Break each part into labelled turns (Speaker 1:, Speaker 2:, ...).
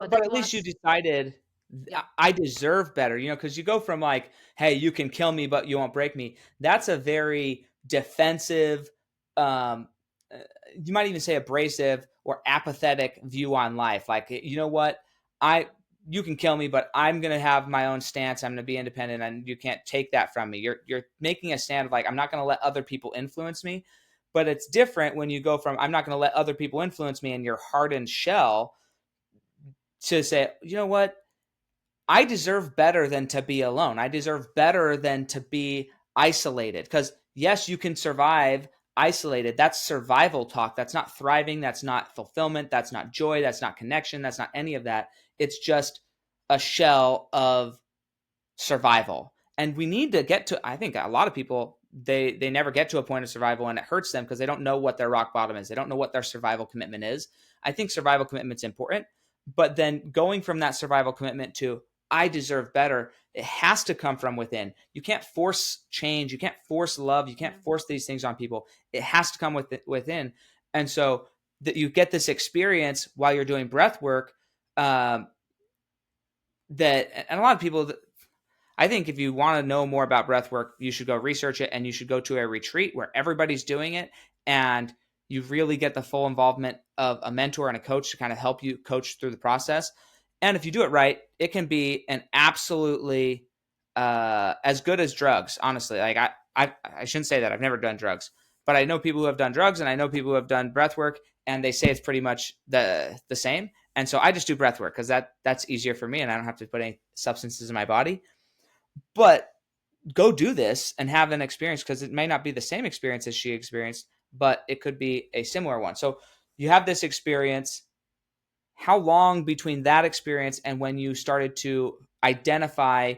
Speaker 1: So
Speaker 2: But
Speaker 1: that
Speaker 2: at least you
Speaker 1: was,
Speaker 2: decided
Speaker 1: yeah.
Speaker 2: I deserve better, because you go from like, hey, you can kill me, but you won't break me. That's a very defensive, um, uh, you might even say abrasive or apathetic view on life. Like, you know what? I You can kill me, but I'm gonna have my own stance. I'm gonna be independent, and you can't take that from me. You're making a stand of like, I'm not gonna let other people influence me. But it's different when you go from I'm not gonna let other people influence me in your hardened shell to say, you know what? I deserve better than to be alone. I deserve better than to be isolated. Because, yes, you can survive isolated. That's survival talk. That's not thriving. That's not fulfillment. That's not joy. That's not connection. That's not any of that. It's just a shell of survival. And we need to get to, I think a lot of people, they never get to a point of survival, and it hurts them because they don't know what their rock bottom is. They don't know what their survival commitment is. I think survival commitment's important, but then going from that survival commitment to I deserve better, it has to come from within. You can't force change. You can't force love. You can't force these things on people. It has to come within. And so that you get this experience while you're doing breath work, um, and a lot of people, I think if you want to know more about breath work, you should go research it, and you should go to a retreat where everybody's doing it, and you really get the full involvement of a mentor and a coach to kind of help you coach through the process. And if you do it right, it can be an absolutely as good as drugs. Honestly, like I shouldn't say that. I've never done drugs, but I know people who have done drugs, and I know people who have done breath work, and they say it's pretty much the same. And so I just do breath work because that's easier for me, and I don't have to put any substances in my body. But go do this and have an experience, because it may not be the same experience as she experienced, but it could be a similar one. So you have this experience. How long between that experience and when you started to identify?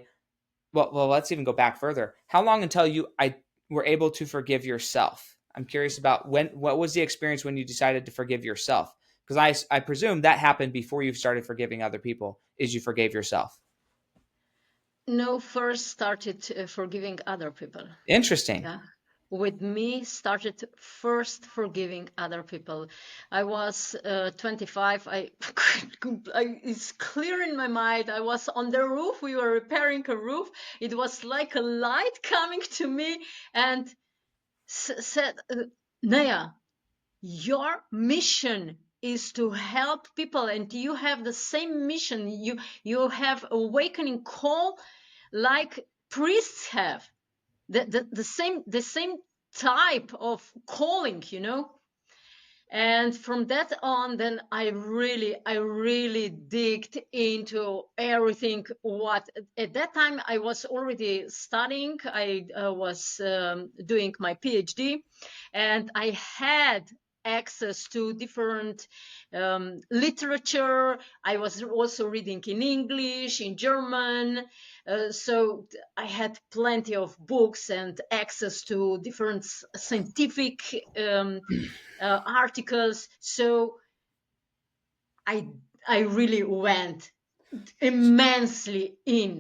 Speaker 2: Well, let's even go back further. How long until I were able to forgive yourself? I'm curious about what was the experience when you decided to forgive yourself? Because I presume that happened before you started forgiving other people. Is you forgave yourself?
Speaker 1: No, first started forgiving other people.
Speaker 2: Interesting.
Speaker 1: Yeah. With me, started first forgiving other people. I was 25. It's clear in my mind. I was on the roof. We were repairing a roof. It was like a light coming to me and said, Neja, your mission is to help people, and you have the same mission. You have awakening call like priests have the same type of calling. And from that on, then I really digged into everything. What at that time I was already studying. I was doing my PhD, and I had access to different literature. I was also reading in English, in German, so I had plenty of books and access to different scientific articles. So I I really went immensely in.